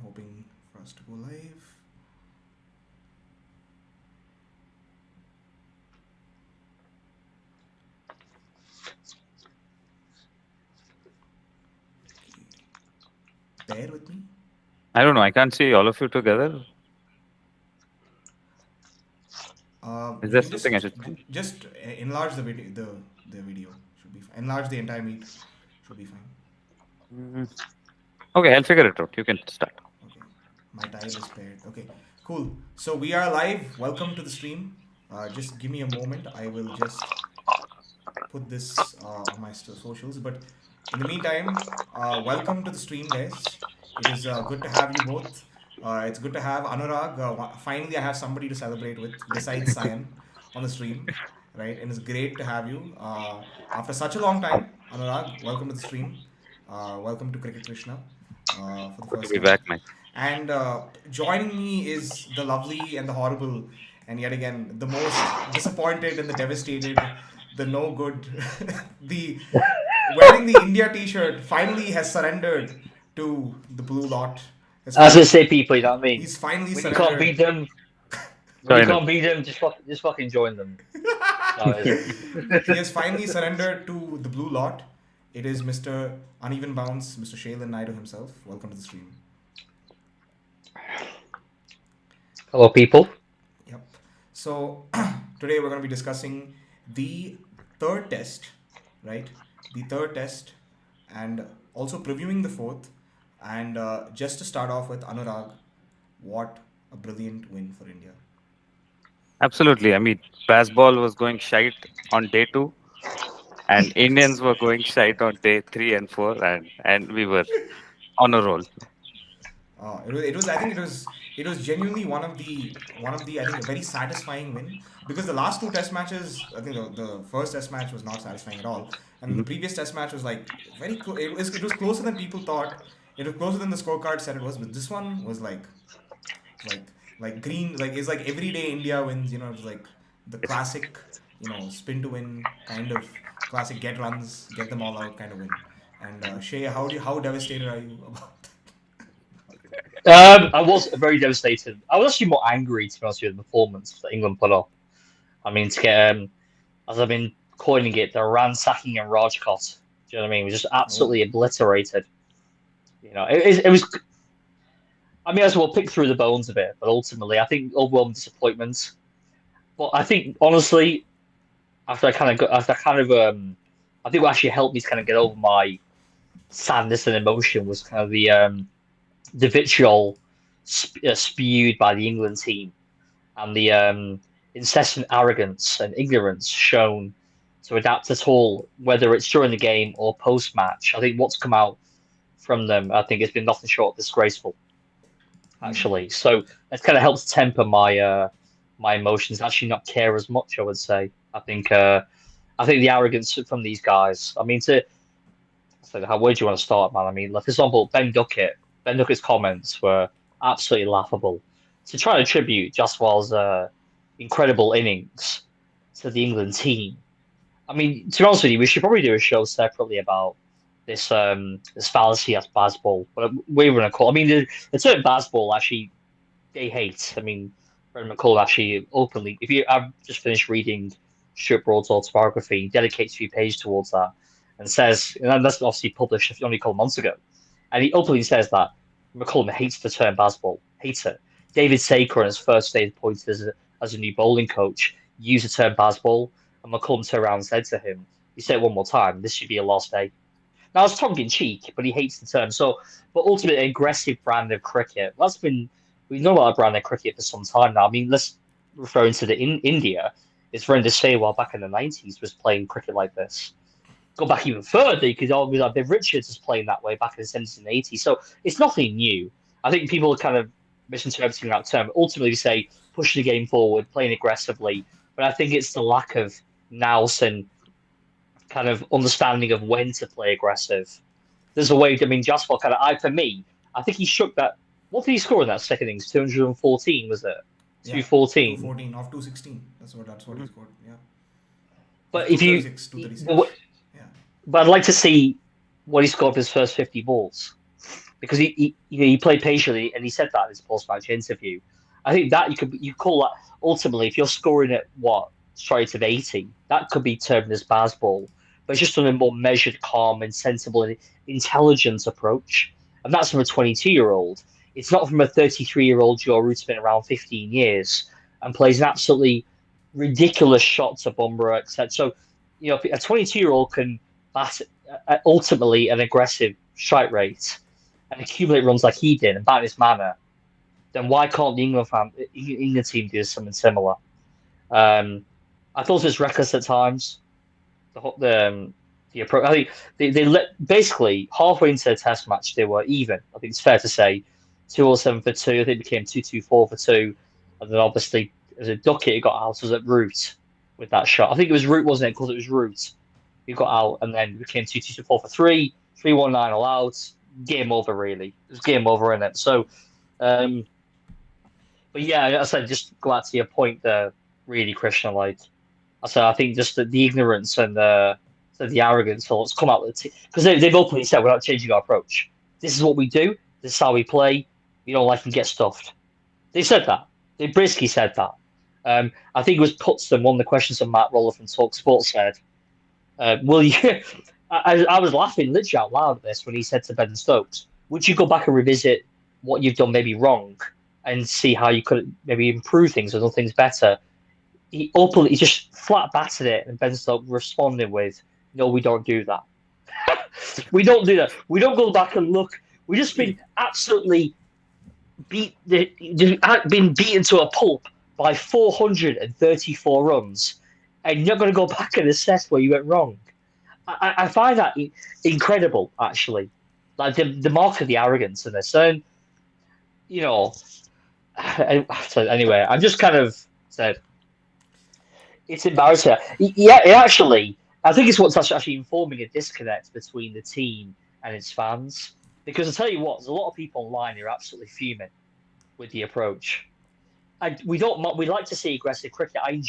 hoping for us to go live. Okay. Bear with me. I don't know. I can't see all of you together. Is You there can something I just should change? enlarge the video. The video should be fine. Enlarge the entire meet. Should be fine. Mm, Okay, I'll figure it out. You can start. Okay. My tile is paired. Okay. Cool. So we are live. Welcome to the stream. Just give me a moment. I will just put this on my socials. But in the meantime, welcome to the stream, guys. It is good to have you both. It's good to have Anurag. Finally, I have somebody to celebrate with besides Sayan on the stream, right? And it's great to have you after such a long time. Anurag, welcome to the stream. Welcome to Cricket Krishna for the Good to first be time. back, Mike. And joining me is the lovely and the horrible, and yet again, the most disappointed and the devastated, the no good, the wearing the India t shirt finally has surrendered to the blue lot. Has As I finally, say, people, you know what I mean. he's finally When you can't beat surrendered. them, when you Join him. can't beat them, just fucking join them. That is. He has finally surrendered to the blue lot. It is Mr. Uneven Bounce, Mr. Shaylin Naidu himself. Welcome to the stream. Hello, people. Yep. So today we're going to be discussing the third test, right? The third test, and also previewing the fourth. And just to start off with, Anurag, what a brilliant win for India. Absolutely. I mean, baseball was going shite on day two, and Indians were going shite on day three and four, and we were on a roll. I think it was genuinely one of the I think a very satisfying win because the last two test matches I think the first test match was not satisfying at all, and the Mhm. previous test match was like it was closer than people thought. It was closer than the scorecard said it was, but this one was like green, like it's like everyday India wins, you know. It was like the Yes. classic, you know, spin to win kind of classic, get runs, get them all out kind of win. And Shay, how devastated are you about I was very devastated. I was actually more angry, to be honest with you, the performance that England put up. I mean, to get, as I've been coining it, the ransacking and Rajkot. Do you know what I mean? It was just oh. absolutely obliterated. You know, it was. I mean, as well pick through the bones of it, but ultimately, I think overwhelming disappointment. But I think honestly, I think what actually helped me to kind of get over my sadness and emotion was kind of the vitriol spewed by the England team and the incessant arrogance and ignorance shown to adapt at all, whether it's during the game or post match. I think what's come out from them, I think, has been nothing short of disgraceful, Hmm. actually. So it's kind of helps temper my emotions, actually not care as much, I would say. I think the arrogance from these guys. I mean, to so how where do you want to start, man? I mean, like for example, Ben Duckett's comments were absolutely laughable. To try to attribute Jaswal's incredible innings to the England team. I mean, to be honest with you, we should probably do a show separately about this fallacy as baseball. But we were gonna call. I mean, the term baseball actually they hate. I mean, Brendan McCullum actually openly. If you, I've just finished reading Stuart Broad's autobiography, he dedicates a few pages towards that, and says, and that's obviously published only a couple of months ago, and he openly says that McCullum hates the term baseball, hates it. David Saker, on his first day appointed as a new bowling coach, used the term baseball, and McCullum turned around and said to him, "You say it one more time, this should be a lost day." Now it's tongue in cheek, but he hates the term. So, but ultimately, aggressive brand of cricket. That's been we know about brand of cricket for some time now. I mean, let's referring to the in India. It's Virender Sehwag back in the 90s was playing cricket like this. Go back even further, you could argue that Viv Richards was playing that way back in the 70s and 80s. So it's nothing new. I think people are kind of misinterpreting that term. Ultimately, we say pushing the game forward, playing aggressively. But I think it's the lack of nous and kind of understanding of when to play aggressive. There's a way. I mean, Jasper kind of. For me, I think he shook that. What did he score in that second innings? 214 was it? Yeah, 214. 214 off 216. That's what he Mhm. scored. Yeah, of But if you, 236, 236. Yeah. but I'd like to see what he scored for his first 50 balls. because he played patiently, and he said that in his post-match interview. I think that you call that ultimately if you're scoring at what straight of 80, that could be termed as baseball, but it's just on a more measured, calm, and sensible and intelligent approach, and that's from a 22-year-old. It's not from a 33-year-old Joe Root's been around 15 years and plays an absolutely ridiculous shot to Bumrah, etc. So, a 22-year-old can bat ultimately an aggressive strike rate and accumulate runs like he did and bat in his manner, then why can't the England team do something similar? Um, I thought it was reckless at times. The approach. I think they let basically halfway into the test match they were even. I think it's fair to say 207 for two. I think it became 224 for two, and then obviously as a Duckett who got out was at Root with that shot. I think it was Root, wasn't it? Because it was Root who got out, and then it became 224 for three, 319 all out. Game over, really. It was game over in it. So, um, but yeah, I said just glad to your point there, really, Christian. Like I said, I think just the ignorance and the arrogance of what's come out of the team because they've openly said we're not changing our approach. This is what we do. This is how we play. We don't like and get stuffed. They said that. They basically said that. I think it was put to them. One of the questions that Matt Roller from Talk Sports said, "Will you?" I was laughing literally out loud at this when he said to Ben Stokes, "Would you go back and revisit what you've done maybe wrong and see how you could maybe improve things or do things better?" He just flat battered it, and Ben Stokes responded with, "No, we don't do that. We don't do that. We don't go back and look. We've just been absolutely been beaten to a pulp by 434 runs, and you're not going to go back and assess where you went wrong." I find that incredible, actually. Like the mark of the arrogance in this, and you know. So anyway, I'm just kind of said it's embarrassing. Yeah, it actually, I think it's what's actually informing a disconnect between the team and its fans. Because I tell you what, there's a lot of people online who are absolutely fuming with the approach. We like to see aggressive cricket. I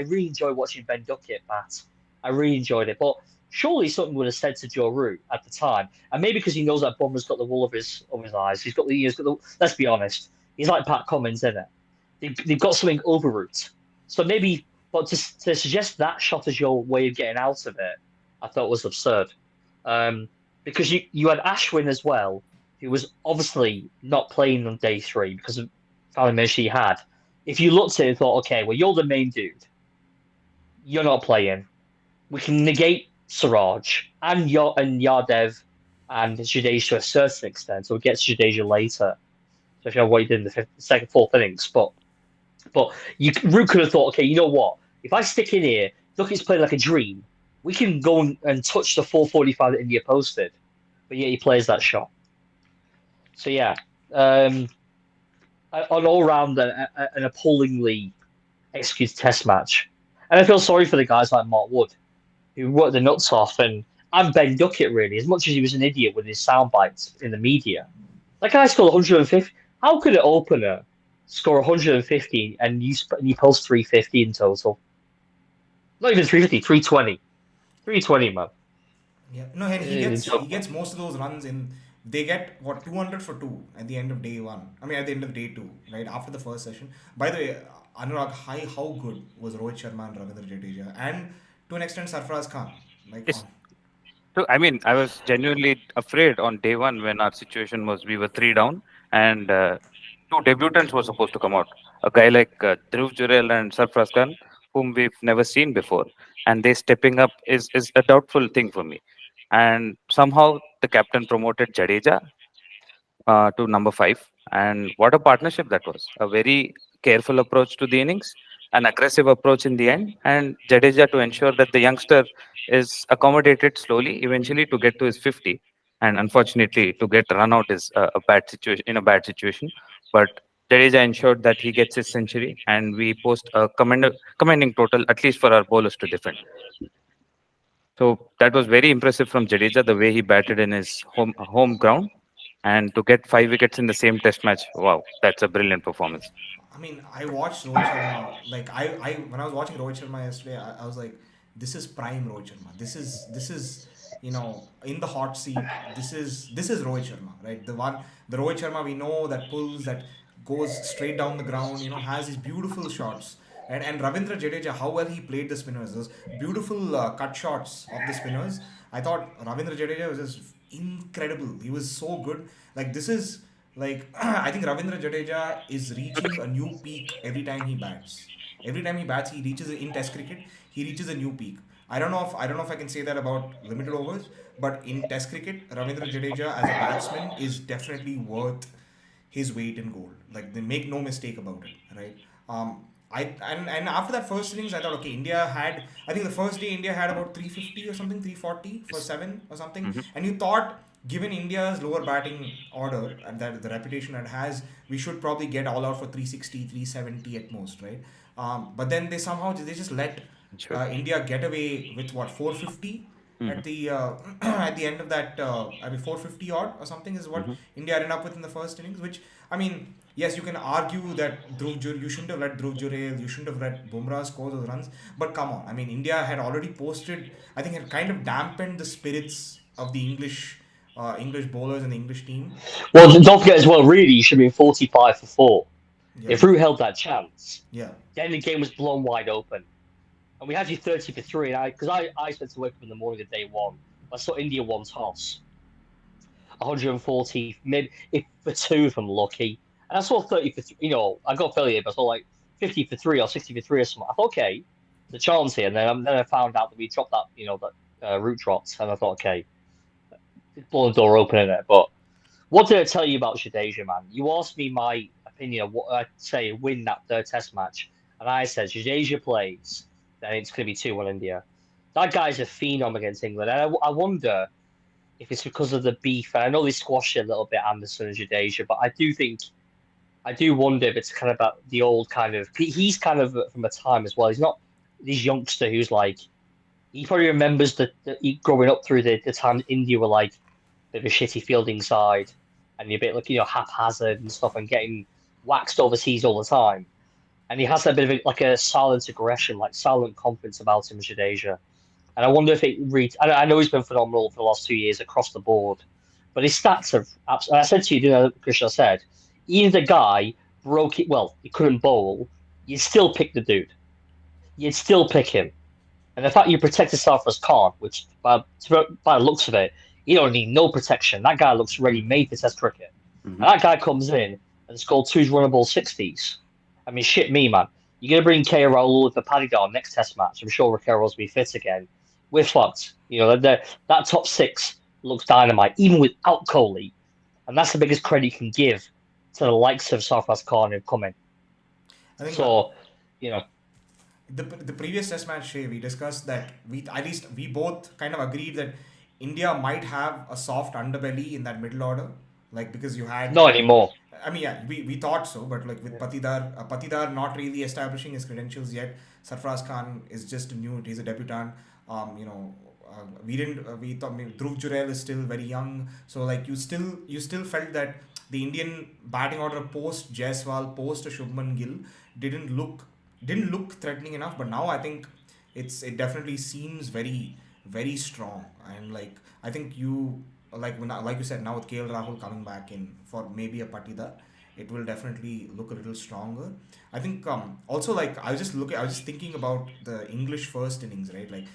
really enjoy watching Ben Duckett bat. I really enjoyed it, but surely something would have said to Joe Root at the time, and maybe because he knows that Bummer's got the wool of his eyes. He's got the. Let's be honest, he's like Pat Cummins, isn't it? They've got something over Root, so maybe. But to suggest that shot as your way of getting out of it, I thought was absurd. Because you had Ashwin as well, who was obviously not playing on day three because of family issue he had. If you looked at it and thought, okay, well, you're the main dude, you're not playing. We can negate Siraj and Yardev and Jadeja to a certain extent, so we get Jadeja later, especially on what he did in the second, fourth innings. But Root could have thought, okay, you know what? If I stick in here, Duckett's playing like a dream. We can go and touch the 445 that India posted, but yet he plays that shot. So yeah, an all round an appallingly executed Test match, and I feel sorry for the guys like Mark Wood who worked the nuts off, and Ben Duckett really, as much as he was an idiot with his sound bites in the media. That guy scored 150. How could an opener score 150 and you post 350 in total? Not even 350, 320. 320, man. Yeah, no, and he Joke, man. gets most of those runs in. They get what 200 for two at the end of day one. I mean, at the end of day two, right after the first session. By the way, Anurag, how good was Rohit Sharma and Ravindra Jadeja, and to an extent Sarfaraz Khan. Like, Yes. So, I mean, I was genuinely afraid on day one when our situation was we were three down and two debutants were supposed to come out. A guy like Dhruv Jurel and Sarfraz Khan, whom we've never seen before, and they stepping up is a doubtful thing for me. And somehow the captain promoted Jadeja to number five. And what a partnership that was. A very careful approach to the innings, an aggressive approach in the end, and Jadeja to ensure that the youngster is accommodated slowly, eventually to get to his 50. And unfortunately, to get run out is a bad situation in a bad situation. But Jadeja ensured that he gets his century, and we post a commending total, at least for our bowlers to defend. So that was very impressive from Jadeja, the way he batted in his home ground, and to get 5 wickets in the same Test match. Wow, that's a brilliant performance. I mean, I watched Rohit Sharma. Like, I when I was watching Rohit Sharma yesterday, I was like, this is prime Rohit Sharma. This is in the hot seat. This is Rohit Sharma, right? The Rohit Sharma we know that pulls, that goes straight down the ground, has these beautiful shots. And Ravindra Jadeja, how well he played the spinners, those beautiful cut shots of the spinners. I thought Ravindra Jadeja was just incredible. He was so good. Like this is like I think Ravindra Jadeja is reaching a new peak every time he bats. Every time he bats, he reaches in Test cricket. He reaches a new peak. I don't know if I can say that about limited overs, but in Test cricket, Ravindra Jadeja as a batsman is definitely worth his weight in gold. Like they make no mistake about it, right? And after that first innings, I thought, okay, India had, I think the first day India had about 350 or something, 340 for seven or something, Mhm. and you thought, given India's lower batting order and that the reputation it has, we should probably get all out for 360, 370 at most, right? But then they just let Sure. India get away with what, 450 Mhm. at the at the end of that. I mean 450 odd or something is what Mhm. India ended up with in the first innings. Which, I mean, yes, you can argue that you shouldn't have let Dhruv Jurel, you shouldn't have let Bumrah score those runs. But come on, I mean, India had already posted. I think had kind of dampened the spirits of the English bowlers and the English team. Well, don't forget as well. Really, you should have been 45 for 4. Yeah, If Root held that chance, yeah, then the game was blown wide open, and we had you 30 for 3. And I spent to wake up in the morning of day one. I saw India one toss, 140, maybe if for 2 if I'm lucky. And I saw 30 for 3. I got affiliated, but I saw like 50 for 3 or 60 for 3 or something. I thought, okay, the chance here. And then I found out that we dropped that, that Root dropped. And I thought, okay, it's blowing the door open in it. But what did I tell you about Jadeja, man? You asked me my opinion of what I'd say win that third test match. And I said, Jadeja plays, then it's going to be 2-1 India. That guy's a phenom against England. And I wonder if it's because of the beef. And I know they squashed it a little bit, Anderson and Jadeja, but I do wonder if it's kind of about the old kind of. He's kind of from a time as well. He's not this youngster who's like. He probably remembers that growing up through the time India were like a bit of a shitty fielding side and you're a bit like, haphazard and stuff and getting waxed overseas all the time. And he has that bit of like a silent aggression, like silent confidence about him, Jadeja. And I wonder if it reads. I know he's been phenomenal for the last 2 years across the board, but his stats have. And I said to you, Krishna said, even if the guy broke it, well, he couldn't bowl, you'd still pick the dude. You'd still pick him. And the fact you protect yourself as Khan, which by the looks of it, you don't need no protection. That guy looks ready made for Test cricket. Mhm. And that guy comes in and scored 2 runnable 60s. I mean, shit me, man. You're going to bring K. Rahul for Paddy Down next Test match. I'm sure Raquel will be fit again. We're fucked. That top 6 looks dynamite, even without Kohli. And that's the biggest credit you can give to the likes of Sarfraz Khan who've come in. I think So, you know, the previous test match, Shay, we discussed that we both kind of agreed that India might have a soft underbelly in that middle order, like because you had. not anymore. I mean, yeah, we thought so, but like with Yeah. Patidar not really establishing his credentials yet. Sarfraz Khan is just new; he's a debutant. We didn't. We thought maybe Dhruv Jurel is still very young, so like you still felt that the Indian batting order post Jaiswal, post Shubman Gill didn't look threatening enough. But now I think it definitely seems very very strong. And like I think you like you said, now with KL Rahul coming back in for maybe a Patida, it will definitely look a little stronger. I think also like I was just thinking about the English first innings, right? Like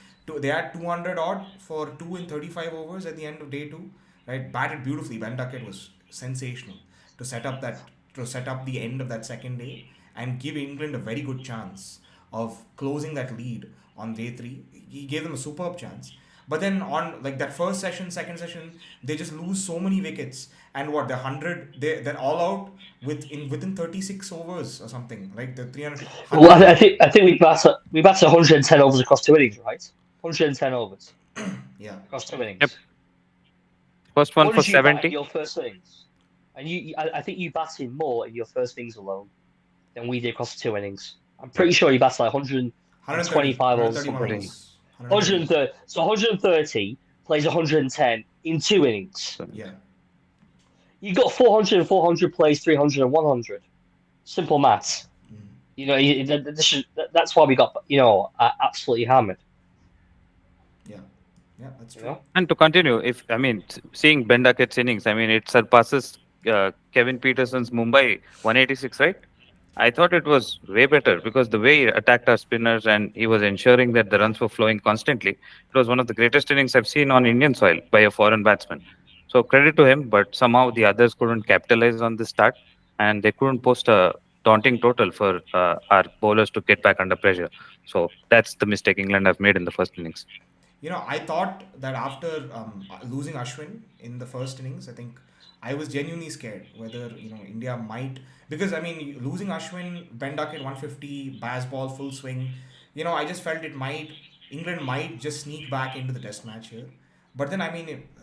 they had 200 odd for 2 in 35 overs at the end of day 2, right? Batted beautifully. Ben Duckett was sensational to set up the end of that second day and give England a very good chance of closing that lead on day 3. He gave them a superb chance. But then on like that first session, second session, they just lose so many wickets. And what, they're all out within 36 overs or something, like the 300 Well, 100. I think we batted 110 overs across 2 innings, right? 110 overs Yeah. across 2 Yep. innings. First one What for did you bat in 70. your first innings? And I think you batted more in your first innings alone than we did across 2 innings. I'm pretty Yep. sure you batted like 130. 125 overs or 131 something. Pretty. overs. 130. 130. So 130 plays 110 in 2 innings. Yeah. You got 400 and 400 plays 300 and 100. Simple maths. That's why we got absolutely hammered. Yeah. Yeah, that's You true. know, And to continue, if I mean, seeing Ben Duckett's innings, I mean, it surpasses Kevin Peterson's Mumbai 186, right? I thought it was way better because the way he attacked our spinners and he was ensuring that the runs were flowing constantly. It was one of the greatest innings I've seen on Indian soil by a foreign batsman. So credit to him, but somehow the others couldn't capitalize on this start and they couldn't post a daunting total for our bowlers to get back under pressure. So that's the mistake England have made in the first innings. I thought that after losing Ashwin in the first innings, I think I was genuinely scared whether India might, because I mean losing Ashwin, Ben Duckett 150, Baz ball full swing, I just felt it might England might just sneak back into the Test match here, but then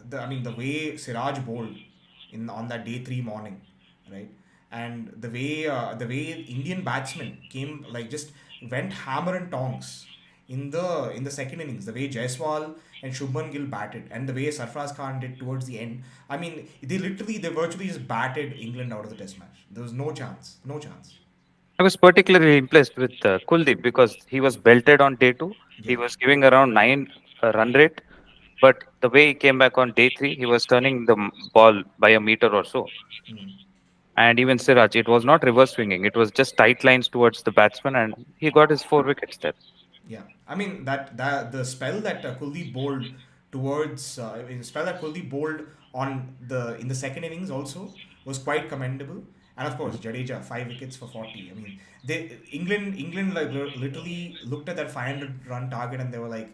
the way Siraj bowled in on that day three morning, right? And the way Indian batsmen came, like, just went hammer and tongs in the second innings. The way Jaiswal and Shubman Gill batted, and the way Sarfraz Khan did towards the end. I mean, they virtually just batted England out of the Test match. There was no chance, no chance. I was particularly impressed with Kuldeep because he was belted on day two. Yeah. He was giving around 9 run rate, but the way he came back on day three, he was turning the ball by a meter or so. Hmm. And even Siraj, it was not reverse swinging; it was just tight lines towards the batsman, and he got his 4 wickets there. Yeah, I mean that the spell that Kuldeep bowled towards I mean, the spell that Kuldeep bowled on the in the second innings also was quite commendable. And of course, Jadeja 5 wickets for 40. I mean, England like literally looked at that 500 run target and they were like,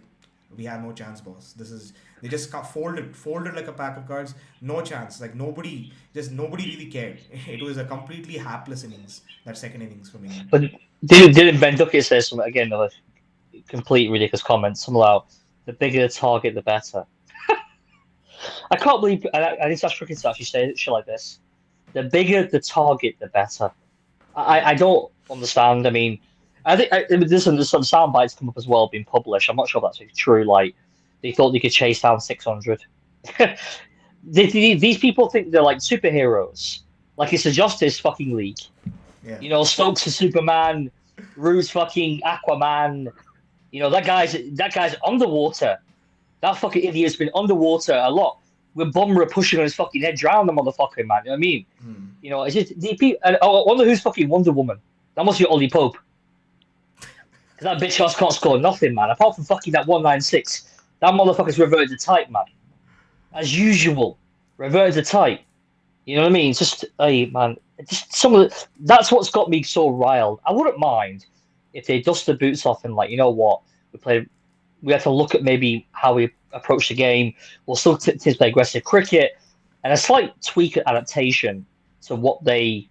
we have no chance, boss. This is they just folded like a pack of cards. No chance. Like nobody really cared. It was a completely hapless innings, that second innings from England. but didn't Ben Duckett say something again? Another complete ridiculous comment. Something like, the bigger the target, the better. I can't believe I need to ask cricket to actually say shit like this. The bigger the target, the better. I don't understand. I mean, there's some sound bites come up as well being published. I'm not sure if that's true. Like they thought they could chase down 600. These people think they're like superheroes. Like it's a Justice fucking League. Yeah. Stokes is Superman, Rue's fucking Aquaman. That guy's underwater. That fucking idiot's been underwater a lot. With Bumrah pushing on his fucking head, drown the motherfucker, man. You know what I mean? Hmm. It's just and I wonder who's fucking Wonder Woman. That must be Ollie Pope. Because that bitch ass can't score nothing, man. Apart from fucking that 196. That motherfucker's reverted to type, man. As usual. Reverted to type. You know what I mean? It's just, hey, man. Just that's what's got me so riled. I wouldn't mind if they dust the boots off and, like, you know what? We have to look at maybe how we approach the game. We'll still play aggressive cricket and a slight tweak adaptation to what they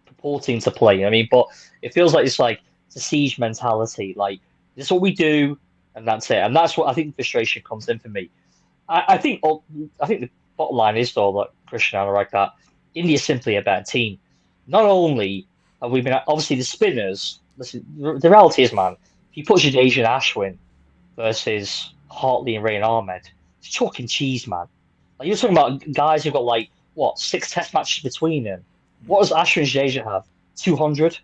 purporting to play. I mean, but it feels like it's a siege mentality. Like this is what we do, and that's it. And that's what I think frustration comes in for me. I think the bottom line is though that Christian Anurag that India's simply a better team. Not only have we been obviously the spinners. Listen, the reality is, man, if you put Jadeja and Ashwin versus Hartley and Rayan Ahmed, it's chalk and cheese, man. Like you're talking about guys who've got like what 6 Test matches between them. What does Ashwin and Jadeja have? 200.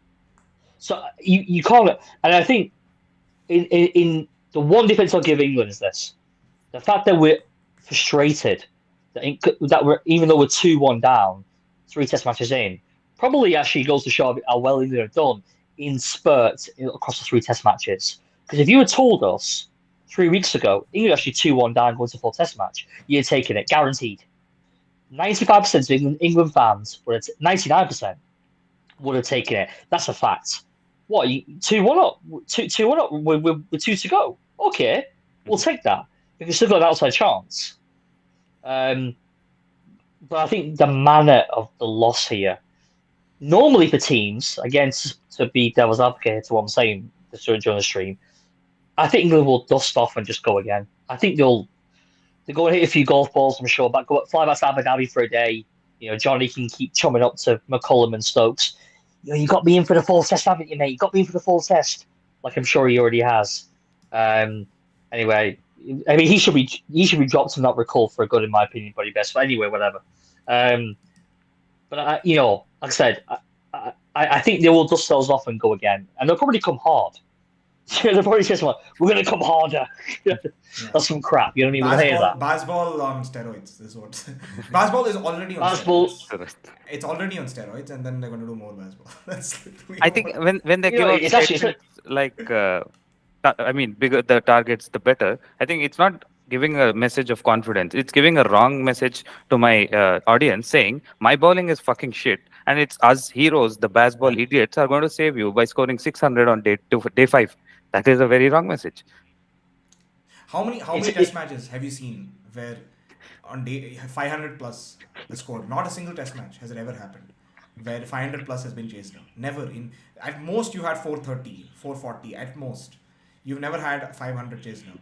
So you can't. And I think in the one difference I'll give England is this: the fact that we're frustrated that we're even though we're 2-1 down, 3 Test matches in, probably actually goes to show how well England have done in spurts across the 3 Test matches. Because if you had told us 3 weeks ago, England actually 2-1 down going to 4 Test match, you'd taken it, guaranteed. 95% of England fans would have 99% would have taken it. That's a fact. What, 2-1 up? 2-1 up with 2 to go. Okay, we'll take that. Because still got an outside chance. But I think the manner of the loss here, normally for teams, again, to be devil's advocate to what I'm saying during the stream, I think England will dust off and just go again. I think they'll go and hit a few golf balls, I'm sure, but fly back to Abu Dhabi for a day. Johnny can keep chumming up to McCullum and Stokes. You got me in for the full test, haven't you, mate? You got me in for the full test, like I'm sure he already has. Anyway, I mean, he should be dropped and not recalled for a good, in my opinion, body best. But anyway, whatever. But like I said, I think they will dust themselves off and go again, and they'll probably come hard. They're probably just like, we're gonna come harder. Yeah. That's some crap. You don't even want to hear that. Baseball on steroids is what. Baseball is already on Basketball, steroids. It's already on steroids, and then they're going to do more baseball. That's literally I think what. when they you know, give out it's actually statements like, I mean, bigger the targets, the better. I think it's not giving a message of confidence. It's giving a wrong message to my audience, saying my bowling is fucking shit, and it's us heroes, the baseball idiots, are going to save you by scoring 600 on day five. That is a very wrong message. How many test matches have you seen where on day 500 plus is scored? Not a single test match has it ever happened where 500 plus has been chased down. Never. In At most you had 430, 440 at most. You've never had 500 chased down,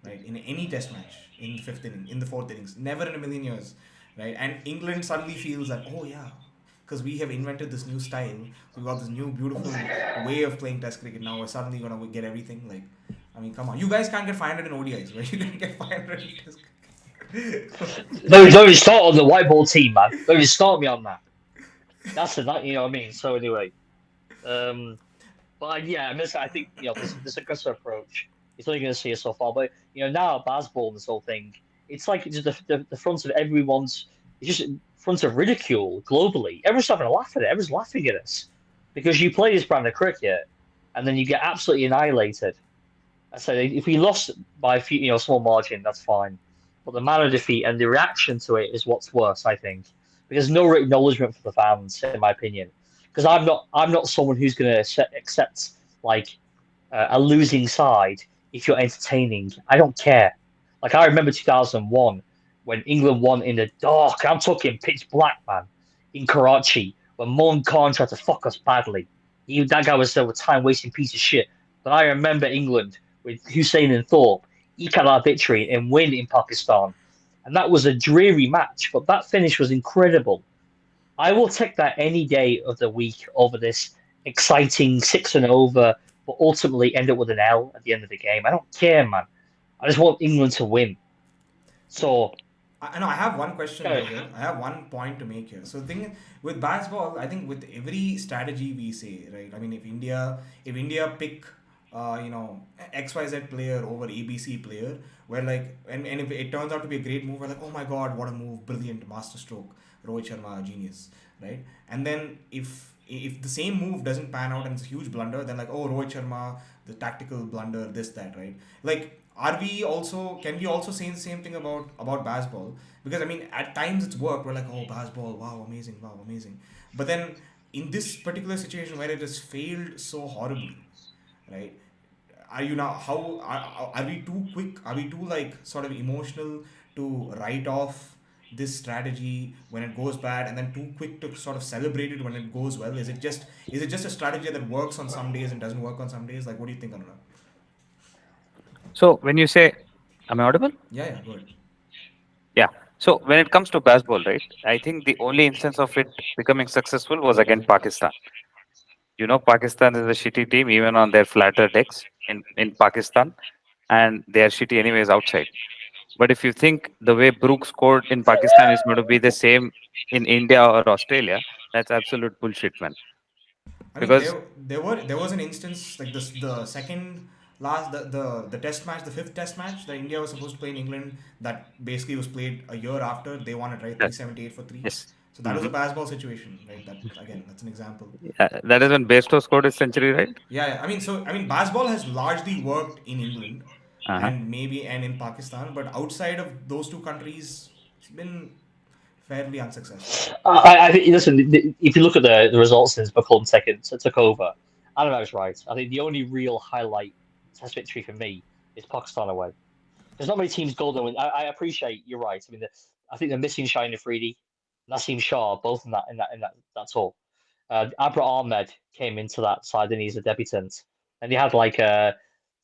right? In any test match in the fifth inning, in the fourth innings, never in a million years, right? And England suddenly feels that, oh yeah, because we have invented this new style, we've got this new beautiful way of playing Test cricket. Now we're suddenly gonna get everything. Like, I mean, come on, you guys can't get 500 in ODIs, right? You can get 500 in Test cricket. don't even start on the white ball team, man. Don't even start me on that. That's the you know what I mean. So anyway, but yeah, I think this aggressive approach. It's only going to see us so far. But now baseball and this whole thing, it's like just the front of everyone's. It's just front of ridicule globally. Everyone's having a laugh at it. Everyone's laughing at us because you play this brand of cricket and then you get absolutely annihilated. I said if we lost by a few, small margin, that's fine. But the manner of defeat and the reaction to it is what's worse, I think, because no acknowledgement for the fans, in my opinion. Because I'm not someone who's going to accept like a losing side if you're entertaining. I don't care. Like I remember 2001 when England won in the dark. I'm talking pitch black, man, in Karachi when Mohan Khan tried to fuck us badly. That guy was a time wasting piece of shit. But I remember England with Hussein and Thorpe eke out our victory and win in Pakistan. And that was a dreary match, but that finish was incredible. I will take that any day of the week over this exciting 6 and over, but ultimately end up with an L at the end of the game. I don't care, man. I just want England to win. So, I know I have one question uh, though here. I have one point to make here. So the thing is, with baseball, I think with every strategy we say, right? I mean, if India pick, XYZ player over ABC player, where like, and if it turns out to be a great move, we're like, oh my god, what a move, brilliant, masterstroke, Rohit Sharma, genius, right? And then if the same move doesn't pan out and it's a huge blunder, then like, oh, Rohit Sharma, the tactical blunder, this that, right? Like, can we also say the same thing about baseball? Because I mean, at times it's worked. We're like, oh, baseball, wow, amazing. But then in this particular situation where it has failed so horribly, right? Are you now how are we too quick? Are we too like sort of emotional to write off this strategy when it goes bad, and then too quick to sort of celebrate it when it goes well? Is it just a strategy that works on some days and doesn't work on some days? Like, what do you think, Anurag? So when you say, am I audible? Yeah, yeah, good. Yeah. So when it comes to baseball, right, I think the only instance of it becoming successful was against Pakistan. Pakistan is a shitty team even on their flatter decks in Pakistan, and they are shitty anyways outside. But if you think the way Brooks scored in Pakistan is going to be the same in India or Australia, that's absolute bullshit, man. I mean, Because there was an instance like this, the second last the test match, the fifth test match that India was supposed to play in England, that basically was played a year after they won it, right? that, 378 for three. yes, So that was a hmm baseball situation, right? That again, that's an example. that is when Bairstow scored his century, right? Yeah, yeah. I mean, baseball has largely worked in England, Uh-huh. and in Pakistan, but outside of those two countries, it's been fairly unsuccessful. I think listen. If you look at the results since McCullum took over, Anurag's right. I think the only real highlight Test victory for me is Pakistan away. There's not many teams go there. I appreciate you're right. I mean, I think they're missing Shine Afridi, Nassim Shah, both in that tour. Abra Ahmed came into that side and he's a debutant, and he had like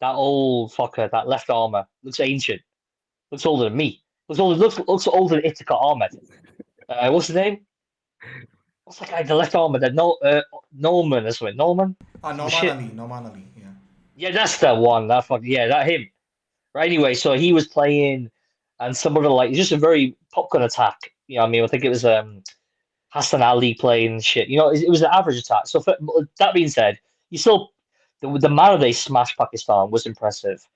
that old fucker, that left armer looks ancient, looks older than me, looks older than Itika Ahmed. What's his name? What's that guy? The left armer, that no Norman or something. Norman? The shit. Norman Ali, yeah. Yeah, that's the one. That fuck. Yeah, that him. Right. Anyway, so he was playing, and some other like just a very popcorn attack. I mean, I think it was Hassan Ali playing shit. It was an average attack. So that being said, you still The manner they smashed Pakistan was impressive.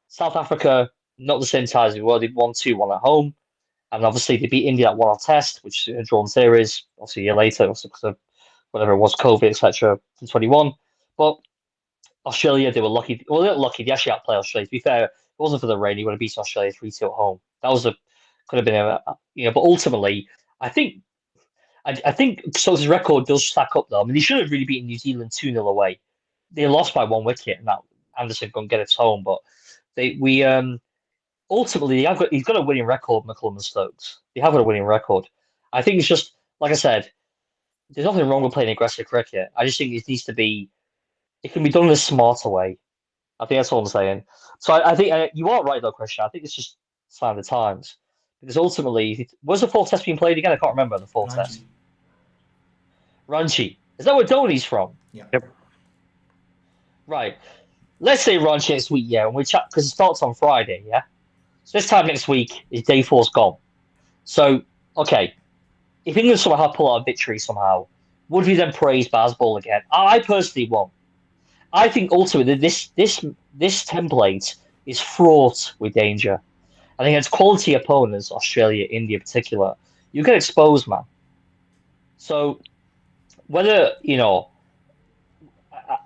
South Africa, not the same size as well. They won 2-1 at home. And obviously they beat India at one-off test, which is a drawn series, obviously a year later, also because of whatever it was, COVID, etc. in 21. But Australia, they were lucky. Well, they're lucky. They actually outplayed Australia. To be fair, if it wasn't for the rain, he would have beaten Australia 3-2 at home. That was a could have been but ultimately, I think I think Stokes' record does stack up though. I mean, they should have really beaten New Zealand 2-0 away. They lost by 1 wicket, and that Anderson couldn't get it home. But they we ultimately he's got a winning record, McCullum and Stokes. They have got a winning record. I think it's just like I said, there's nothing wrong with playing aggressive cricket. I just think it needs to be it can be done in a smarter way. I think that's all I'm saying. So I think you are right though, Christian. I think it's just sign of the times because ultimately, was the fourth test being played again? I can't remember the fourth Ranchi. test. Ranchi. Is that where Dhoni's from? Yeah. Yep. Right. Let's say Ranchi next week, yeah, and we chat because it starts on Friday, yeah. So this time next week is day four's gone. So okay, if England somehow pull out a victory somehow, would we then praise Bazball again? I personally won't. I think ultimately this template is fraught with danger. I think against quality opponents, Australia, India in particular, you get exposed, man. So whether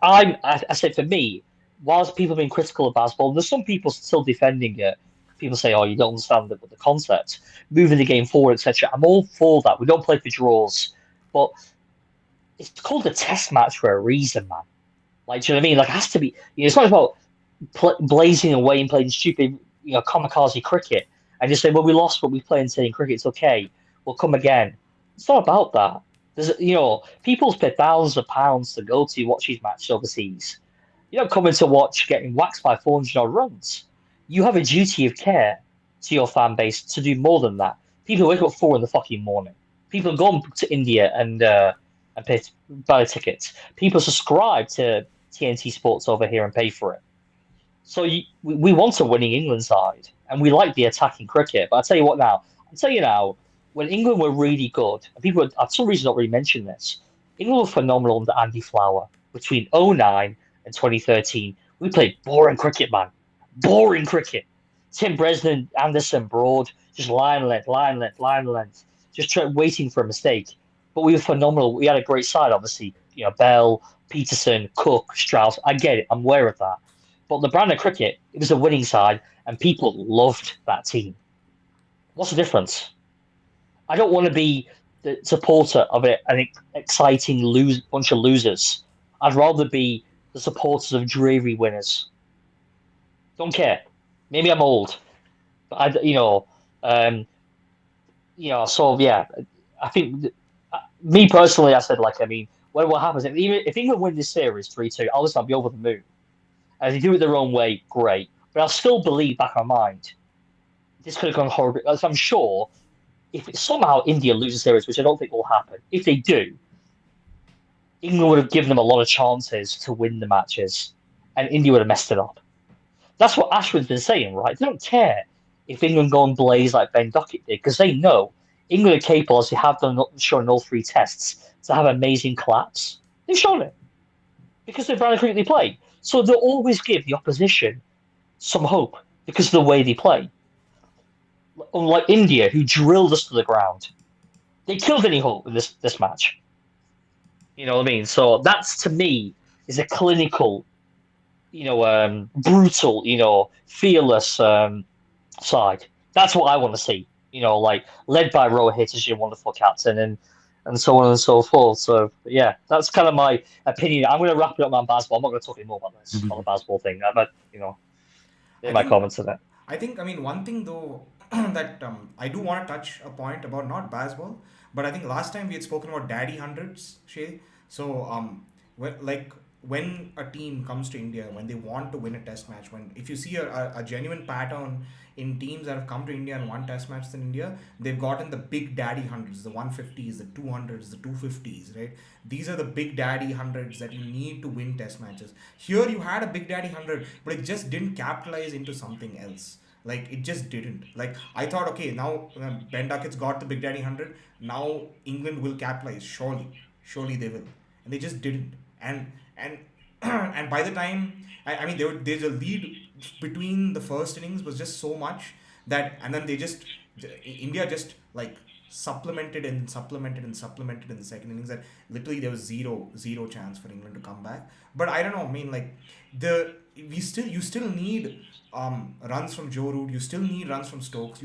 I said for me, whilst people have been critical of basketball, there's some people still defending it. People say, "Oh, you don't understand the concept, moving the game forward, etc." I'm all for that. We don't play for draws, but it's called a test match for a reason, man. Like, do you know what I mean? Like, it has to be. It's not about blazing away and playing stupid, kamikaze cricket and just say, "Well, we lost, but we play insane cricket. It's okay. We'll come again." It's not about that. People spend thousands of pounds to go to watch these matches overseas. You don't come in to watch getting waxed by 400 odd runs. You have a duty of care to your fan base to do more than that. People wake up 4 in the fucking morning. People go to India and pay buy tickets. People subscribe to TNT Sports over here and pay for it. So we want a winning England side, and we like the attacking cricket. But I'll tell you now, when England were really good, and people for some reason not really mention this, England were phenomenal under Andy Flower between '09 and 2013. We played boring cricket, man. Boring cricket. Tim Bresnan, Anderson, Broad, just line length, line length, line length, just waiting for a mistake. But we were phenomenal. We had a great side, obviously. Bell, Peterson, Cook, Strauss. I get it. I'm aware of that. But the brand of cricket, it was a winning side, and people loved that team. What's the difference? I don't want to be the supporter of an exciting bunch of losers. I'd rather be the supporters of dreary winners. Don't care. Maybe I'm old, but So yeah, I think me personally, I said what happens if England win this series 3-2, I'll be over the moon. And if they do it their own way, great. But I'll still believe back in my mind this could have gone horribly. As I'm sure if somehow India loses series, which I don't think will happen, if they do, England would have given them a lot of chances to win the matches, and India would have messed it up. That's what Ashwin's been saying, right? They don't care if England go and blaze like Ben Duckett did, because they know England are capable, as they have done, shown all 3 tests, to have amazing collapse. They've shown it because they've ran a cricket they play. So they'll always give the opposition some hope because of the way they play. Unlike India, who drilled us to the ground, they killed any hope in this match. You know what I mean? So that's to me is a clinical, brutal, fearless side. That's what I want to see. Led by Rohit as your wonderful captain and so on and so forth. So yeah, that's kind of my opinion. I'm going to wrap it up on basketball. I'm not going to talk any more about this on the basketball thing. But I my think comments on it. one thing though that I do want to touch a point about not baseball, but I think last time we had spoken about daddy hundreds, Shay. So when a team comes to India, when they want to win a test match, when if you see a genuine pattern in teams that have come to India and won test matches in India, they've gotten the big daddy hundreds, the 150s, the 200s, the 250s, right? These are the big daddy hundreds that you need to win test matches. Here you had a big daddy hundred, but it just didn't capitalize into something else. Like it just didn't. Like I thought, okay, now Ben Duckett's got the Big Daddy 100. Now England will capitalize. Surely they will, and they just didn't. And And by the time, I mean, there's a lead between the first innings was just so much that, and then India just like supplemented and supplemented and supplemented in the second innings, that literally there was zero chance for England to come back. But I don't know. I mean, like you still need runs from Joe Root. You still need runs from Stokes.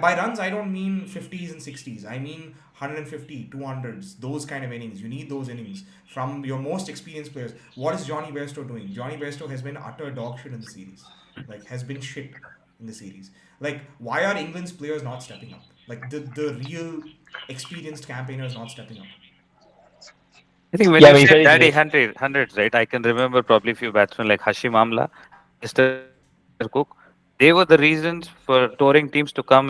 By runs, I don't mean 50s and 60s. I mean 150, 200s, those kind of innings. You need those innings from your most experienced players. What is Johnny Bairstow doing? Johnny Bairstow has been utter dog shit in the series. Like, has been shit in the series. Like, why are England's players not stepping up? Like, the real experienced campaigners not stepping up. I think when Yeah, I you mean, if said anything, daddy hundreds, right? I can remember probably a few batsmen like Hashim Amla, Mr. Cook. They were the reasons for touring teams to come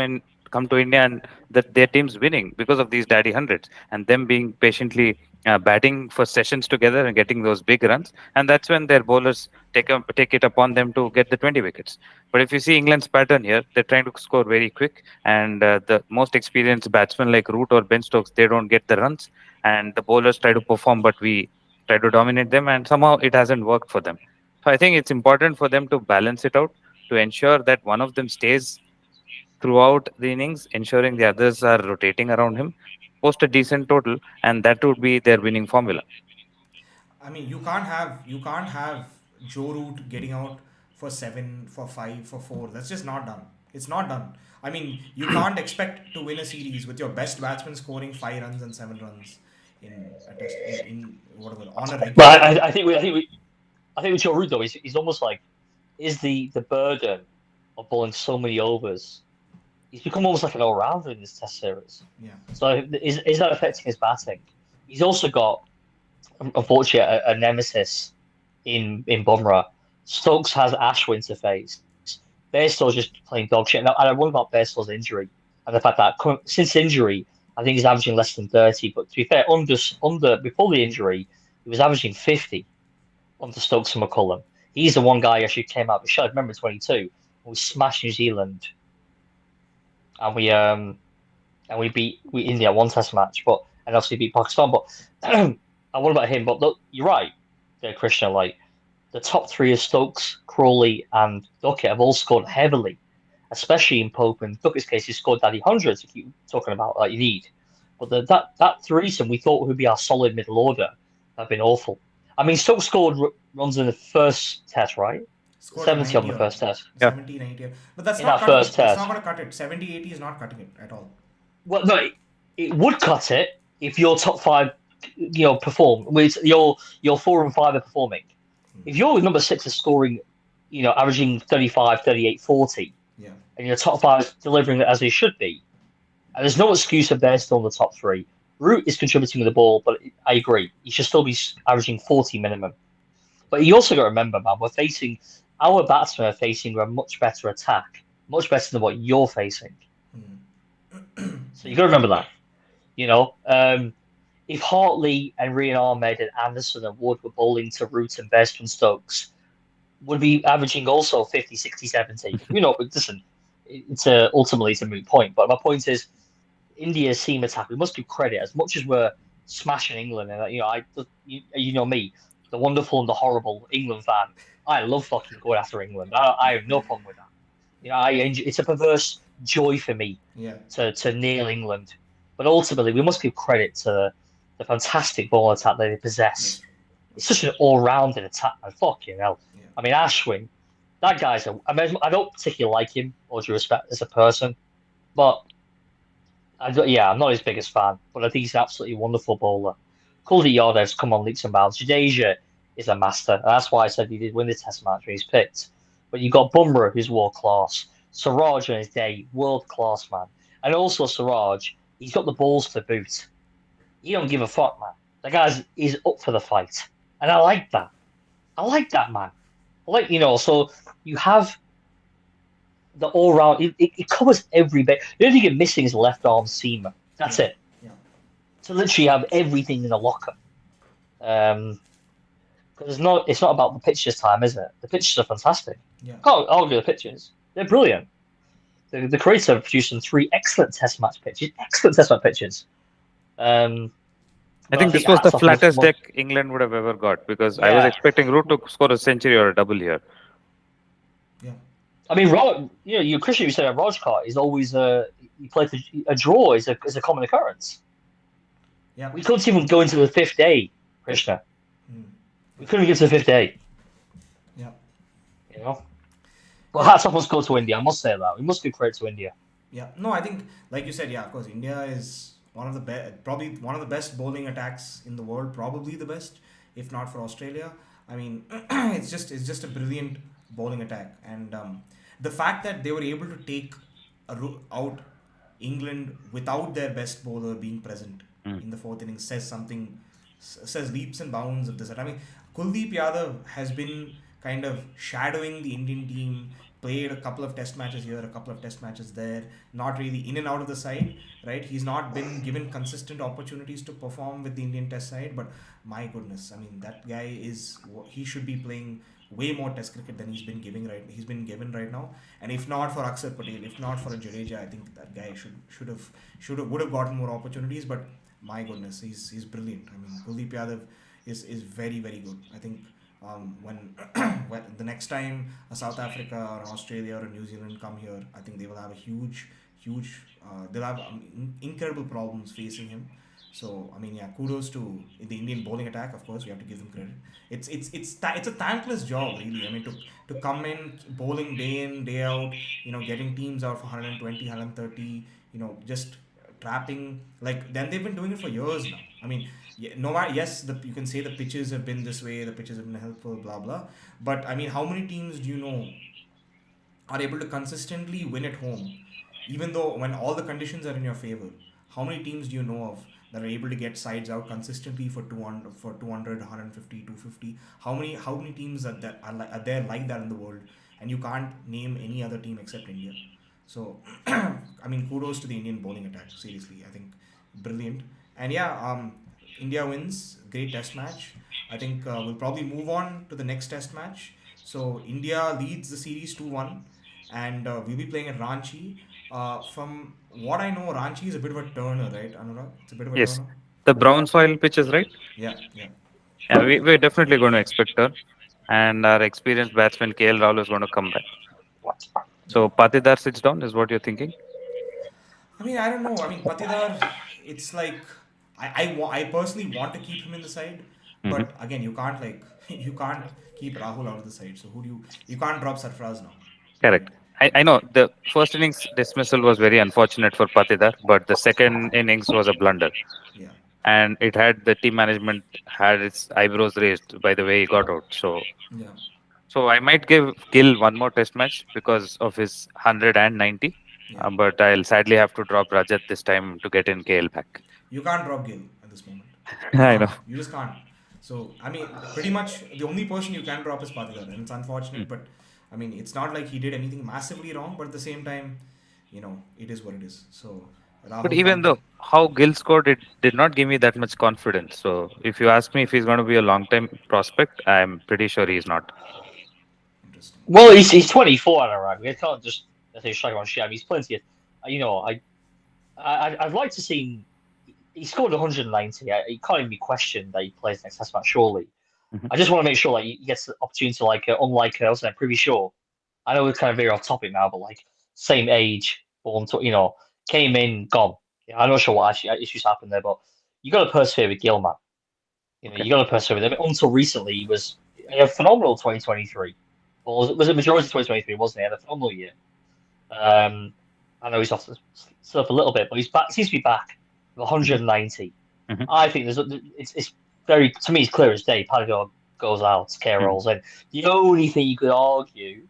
to India and that their teams winning because of these daddy hundreds and them being patiently batting for sessions together and getting those big runs. And that's when their bowlers take it upon them to get the 20 wickets. But if you see England's pattern here, they're trying to score very quick, and the most experienced batsmen like Root or Ben Stokes, they don't get the runs, and the bowlers try to perform, but we try to dominate them, and somehow it hasn't worked for them. So I think it's important for them to balance it out to ensure that one of them stays throughout the innings, ensuring the others are rotating around him, post a decent total, and that would be their winning formula. I mean, you can't have Joe Root getting out for seven, for five, for four. That's just not done. It's not done. I mean, you can't expect to win a series with your best batsman scoring 5 runs and 7 runs in a test in whatever on a regular. but I think with Joe Root though, he's almost like is the burden of bowling so many overs. He's become almost like an all rounder in this Test series. Yeah. So is that affecting his batting? He's also got, unfortunately, a nemesis in Bumrah. Stokes has Ashwin to face. Bairstow's just playing dog shit. And I wonder about Bairstow's injury and the fact that since injury, I think he's averaging less than 30. But to be fair, under before the injury, he was averaging 50 under Stokes and McCullum. He's the one guy who actually came out of the show. I remember 22 when we smashed New Zealand and we beat India one Test match, but and obviously beat Pakistan. But and what about him? But look, you're right, there, Krishna. Like the top three of Stokes, Crawley, and Duckett have all scored heavily, especially in Pope and Duckett's case. He scored daddy hundreds. If you're talking about like you need, but that threesome we thought would be our solid middle order have been awful. I mean, Stokes scored runs in the first Test, right? Scored 70 on 90 the odd. first Test. Yeah. 70, 90. But that's In not that cutting first it. That's Test. not going to cut it. 70, 80 is not cutting it at all. Well, no, it would cut it if your top five, perform. With your 4 and 5 are performing. If your number six is scoring, averaging 35, 38, 40, Yeah. and your top five is delivering it as they should be, and there's no excuse if they're still in the top three. Root is contributing with the ball, but I agree. He should still be averaging 40 minimum. But you also got to remember, man, our batsmen are facing a much better attack, much better than what you're facing. So you got to remember that. If Hartley and Rian Ahmed and Anderson and Wood were bowling to Root and Best and Stokes, would be averaging also 50, 60, 70. Listen, ultimately it's a moot point. But my point is, India's seam attack, we must give credit as much as we're smashing England. And you know me, the wonderful and the horrible England fan. I love fucking going after England. I have no problem with that. It's a perverse joy for me Yeah. to nail England. But ultimately, we must give credit to the fantastic ball attack that they possess. It's such an all-rounded attack. Fucking hell. Yeah. I mean, Ashwin, that guy's I don't particularly like him, or due respect, as a person. But, I'm not his biggest fan. But I think he's an absolutely wonderful bowler. Kuldeep Yadav's come on leaps and bounds. Jadeja is a master. And that's why I said he did win the Test match when he's picked. But you've got Bumrah, who's world-class. Siraj on his day, world-class, man. And also Siraj, he's got the balls to boot. He don't give a fuck, man. The guy is up for the fight. And I like that. I like that, man. So you have the all-round, it covers every bit. The only thing you're missing is the left arm seamer. That's it. Yeah. To literally have everything in a locker. Because it's not about the pitches time, is it? The pitches are fantastic. Yeah. Can't argue the pitches. They're brilliant. The creator have produced some 3 excellent test match pitches. Excellent test match pitches. I But I think think this was the hats off flattest deck England would have ever got because I was yeah. expecting Root to score a century or a double here. Yeah. I mean, you Christian, you said that Rajkot is always you play for a draw is a common occurrence. Yeah. We couldn't even go into the fifth day, Krishna. Mm. We couldn't even get to the fifth day. Yeah. You know. Well, Yeah. hats off must go to India. I must say that we must give credit to India. Yeah. No, I think, like you said, yeah, of course, India is one of the best, probably one of the best bowling attacks in the world, probably the best, if not for Australia. I mean, it's just a brilliant bowling attack, and the fact that they were able to take out England without their best bowler being present Mm. in the fourth innings says something, says leaps and bounds of this. I mean, Kuldeep Yadav has been kind of shadowing the Indian team, played a couple of test matches here, a couple of test matches there, not really in and out of the side, right? He's not been given consistent opportunities to perform with the Indian test side, but my goodness, I mean, that guy is, he should be playing way more test cricket than he's been given right now. And if not for Akshar Patel, if not for a Jadeja, I think that guy should have would have gotten more opportunities. But my goodness, he's brilliant. I mean, Kuldeep Yadav is very very good. I think when when the next time a South Africa or an Australia or a New Zealand come here, I think they will have a huge they'll have incredible problems facing him. So I mean, yeah, kudos to the Indian bowling attack. Of course, we have to give them credit. It's a thankless job, really. I mean, to come in bowling day in day out, getting teams out for 120, 130, just trapping. Like then they've been doing it for years now. I mean, yeah, no matter, yes, you can say the pitches have been this way, the pitches have been helpful, blah blah. But I mean, how many teams do you know are able to consistently win at home, even though when all the conditions are in your favor? How many teams do you know of that are able to get sides out consistently for 200, for 200, 150, 250? How many teams are there like that in the world? And you can't name any other team except India. So, I mean, kudos to the Indian bowling attack. Seriously, I think brilliant. And yeah, India wins. Great test match. I think we'll probably move on to the next test match. So India leads the series 2-1, and we'll be playing at Ranchi. From what I know, Ranchi is a bit of a turner, right, Anurag? It's a bit of a Yes, turner. the brown soil pitches, right? Yeah, yeah, Yeah, we're definitely going to expect her, and our experienced batsman KL Rahul is going to come back. yeah. So Patidar sits down, is what you're thinking? I mean, I don't know. I mean, Patidar, it's like I personally want to keep him in the side, Hmm. but again, you can't like you can't keep Rahul out of the side. So who do you can't drop Sarfraz now, right? Correct. I know the first innings dismissal was very unfortunate for Patidar, but the second innings was a blunder. Yeah, And it had the team management had its eyebrows raised by the way he got out. yeah, So I might give Gill one more test match because of his 190, yeah. but I'll sadly have to drop Rajat this time to get in KL back. You can't drop Gill at this moment. You I know. can't. You just can't. So I mean, pretty much the only person you can drop is Patidar, and it's unfortunate, Mm. but I mean, it's not like he did anything massively wrong, but at the same time, it is what it is. So But Rahul even comes. though how Gill scored, it did not give me that much confidence. So if you ask me if he's going to be a long time prospect, I'm pretty sure he's not. Interesting. Well, he's 24, Anurag. We can't just say strike on shit. I mean, he's plenty. You know, I'd like to see him. He scored 190. It can't even be questioned that he plays next Test match. Surely, Mhm. I just want to make sure like he gets the opportunity to unlike I was pretty sure. I know we're kind of very off topic now, but like same age, born to came in gone. Yeah, I'm not sure what issues happened there, but you got to persevere with Gilman. Okay. You got to persevere with him. Until recently, he was a phenomenal 2023. Well, was it majority of 2023? Wasn't he? He had a phenomenal year. I know he's off the stuff a little bit, but he's back. Seems to be back with Mhm. 190. Mhm. I think it's very to me it's clear as day. Panago goes out, care Mhm. rolls in. The only thing you could argue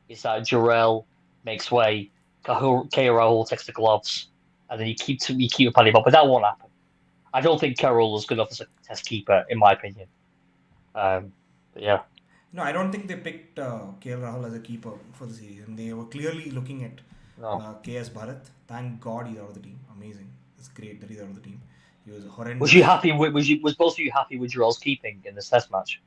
is that Jarrell makes way, Rahul takes the gloves, and then you keep Paddy Bob, but that won't happen. I don't think Carroll is good enough as a test keeper, in my opinion. But yeah. No, I don't think they picked KL Rahul as a keeper for the series, and they were clearly looking at No. KS Bharat. Thank God he's out of the team. Amazing. It's great that he's out of the team. He was Was you horrendous. happy with was both of you happy with Jarrell's keeping in this test match?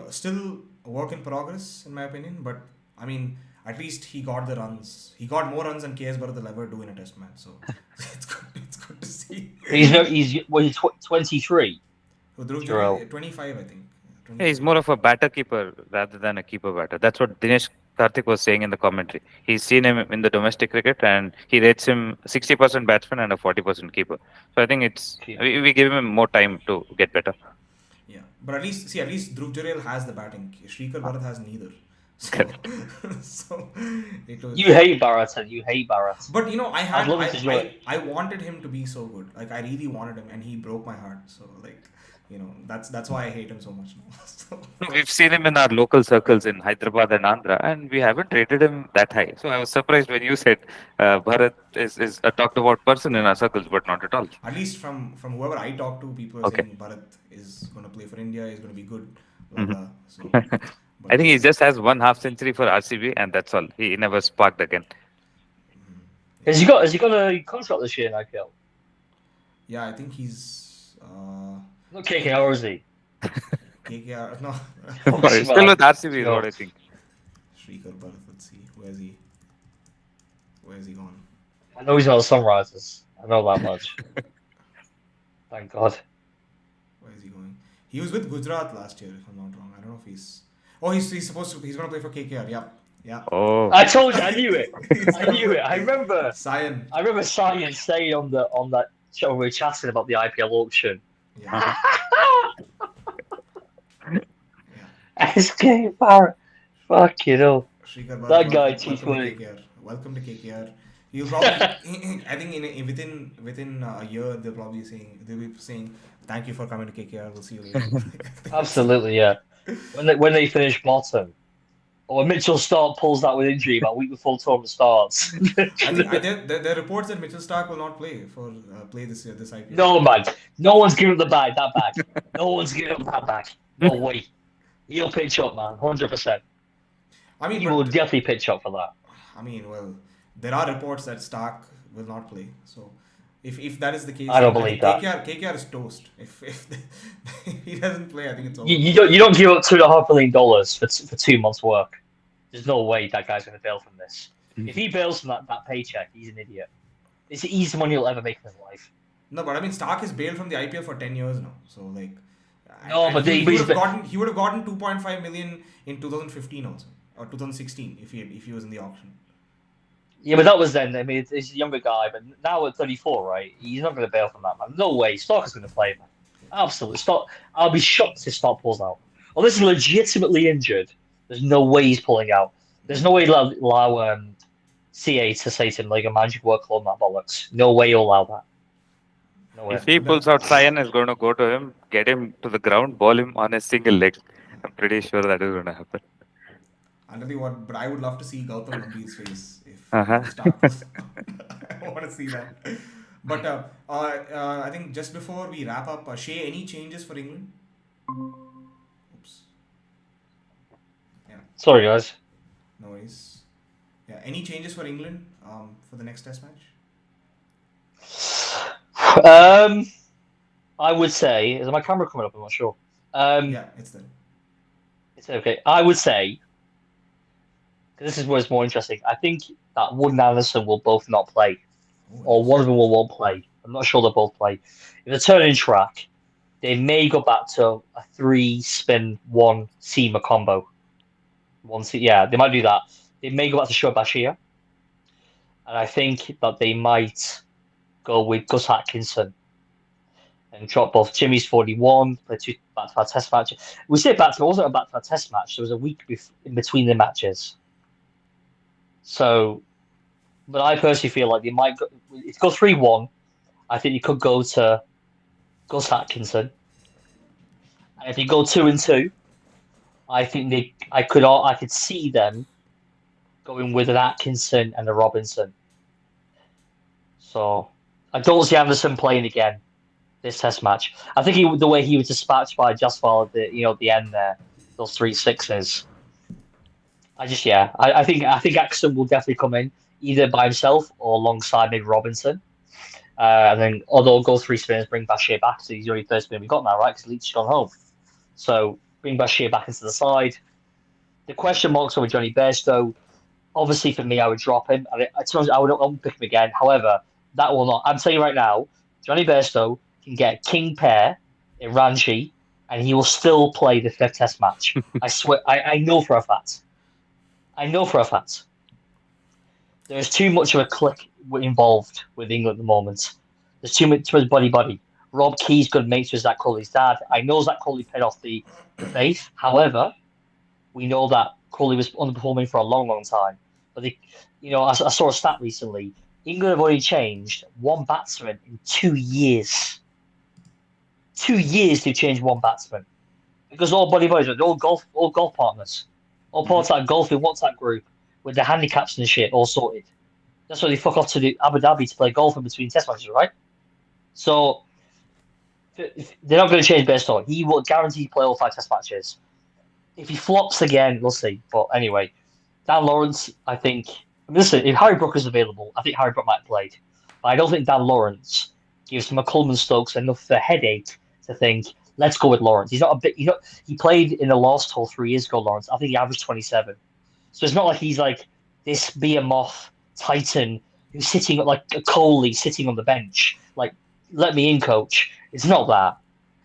Still a work in progress in my opinion, but I mean, at least he got the runs. He got more runs than KS Bharat will ever do in a test match. So it's good. It's good to see. He's no, he's well, he's 23. So Dhruv Jarrell. Jurel, 25, I think. Yeah, he's 25. more of a batter keeper rather than a keeper batter. That's what Dinesh Karthik was saying in the commentary. He's seen him in the domestic cricket and he rates him 60% batsman and a 40% keeper. So I think we give him more time to get better. Yeah, but at least Dhruv Jurel has the batting. Shrikar Bharat has neither. So, Correct. so it You was. hate Barrett, and you hate Barrett. But I'd love him to do it. I wanted him to be so good. Like I really wanted him, and he broke my heart. So like, that's why I hate him so much now. So, We've seen him in our local circles in Hyderabad and Andhra, and we haven't rated him that high. So I was surprised when you said Bharat is a talked about person in our circles, but not at all. at least from whoever I talk to, people are Okay. saying Bharat is going to play for India. He's going to be good. Blah Mhm. blah. So, I but think he just has one half century for RCB, and that's all. He never sparked again. Has he got a contract this year in IPL? yeah, I think he's Not KKR, is he? KKR. No, Still with RCB is No. what I think. Shrikar Bharat. Let's see. Where's he? Where's he gone? I know he's not Sunrisers. I know that much. Thank God. Where is he going? He was with Gujarat last year, if I'm not wrong. I don't know if he's. Oh, he's supposed to. He's gonna play for KKR. Yeah, yeah. Oh, I told you, I knew it. He's I gonna knew it. play- I remember. Sion. I remember Simon saying on that show we were chatting about the IPL auction. Yeah. SK Barrett. Fuck you know. Shrikar Bharat, That guy, welcome to T20. KKR. Welcome to KKR. He'll probably. I think within a year they'll be saying thank you for coming to KKR. We'll see you later. Absolutely, yeah. When they finish bottom, or when Mitchell Stark pulls that with injury about a week before the tournament starts. There are reports that Mitchell Stark will not play this year, this IPL. No man, no one's giving him that back. No one's giving him that back. No way. He'll pitch up, man, 100%. I mean, He but will definitely pitch up for that. I mean, well, there are reports that Stark will not play. So, if that is the case, I don't then believe that. KKR is toast. If he doesn't play, I think it's over. You don't give up $2.5 million for 2 months' work. There's no way that guy's going to bail from this. If he bails from that paycheck, he's an idiot. It's the easiest money he'll ever make in his life. No, but I mean, Stark is bailed from the IPL for 10 years now. So like, No, but he he's would have gotten 2.5 million in 2015 also, or 2016 if he was in the auction. Yeah, but that was then. I mean, he's a younger guy, but now at 34, right? He's not going to bail from that, man. No way. Stark is going to play, man. Absolutely. Stark. I'll be shocked if Stark pulls out. Unless he's legitimately injured, there's no way he's pulling out. There's no way allow CA to say to him, like, a magic work on that bollocks. No way he'll allow that. No way. if he pulls out, Sion is going to go to him, get him to the ground, ball him on a single leg. I'm pretty sure that is going to happen. I'll tell you what, but I would love to see Gautam Gambhir's face if Uh-huh. Stark was. I want to see that. But I think just before we wrap up, Shay, any changes for England? Oops. Yeah, Sorry, guys. no worries. Yeah, any changes for England for the next Test match? I would say, is my camera coming up? I'm not sure. Yeah, it's there. It's okay. I would say, 'cause this is where it's more interesting. I think that Wood and Anderson will both not play, or one of them won't play. I'm not sure they'll both play. If they're turning track, they may go back to a 3-spin, 1-seamer combo. Yeah, they might do that. They may go back to Shoaib Bashir, and I think that they might go with Gus Atkinson and drop both Jimmy's 41, play 2 back-to-back Test matches. We say back-to-back, it wasn't a back-to-back Test match. There was a week in between the matches. So, but I personally feel like they might go. If go 3-1, I think you could go to Gus Atkinson. And if you go 2-2, I think I could see them going with an Atkinson and a Robinson. So I don't see Anderson playing again this Test match. I think the way he was dispatched by Jaswal at the end there, those 3 sixes. I think Atkinson will definitely come in either by himself or alongside maybe Robinson. And then although go 3 spinners, bring Bashir back. So he's the only third spinner we got now, right? Because Leach's gone home. So bring Bashir back into the side. The question marks over Johnny Bairstow. Obviously, for me, I would drop him. I wouldn't pick him again. However, that will not. I'm telling you right now, Johnny Bairstow can get a king pair in Ranchi, and he will still play the fifth Test match. I swear, I know for a fact. I know for a fact. There's too much of a clique involved with England at the moment. There's too much buddy. Rob Key's good mates with Zach Crawley's dad. I know Zach Crawley paid off the faith. However, we know that Crawley was underperforming for a long time. But I saw a stat recently. England have already changed one batsman in 2 years. 2 years to change one batsman because all buddies, they're all golf partners, all part of that golfing WhatsApp group with the handicaps and shit all sorted. That's why they fuck off to the Abu Dhabi to play golf in between Test matches, right? So they're not going to change Bairstow. He will guarantee play all 5 Test matches. If he flops again, we'll see. But anyway, Dan Lawrence, I think. Listen, if Harry Brook is available, I think Harry Brook might have played. But I don't think Dan Lawrence gives McCullum Stokes enough of a headache to think, let's go with Lawrence. He's not a bit. He played in the last tour 3 years ago, Lawrence. I think he averaged 27. So it's not like he's like this behemoth titan who's sitting like a Coley sitting on the bench. Like, let me in, coach. It's not that.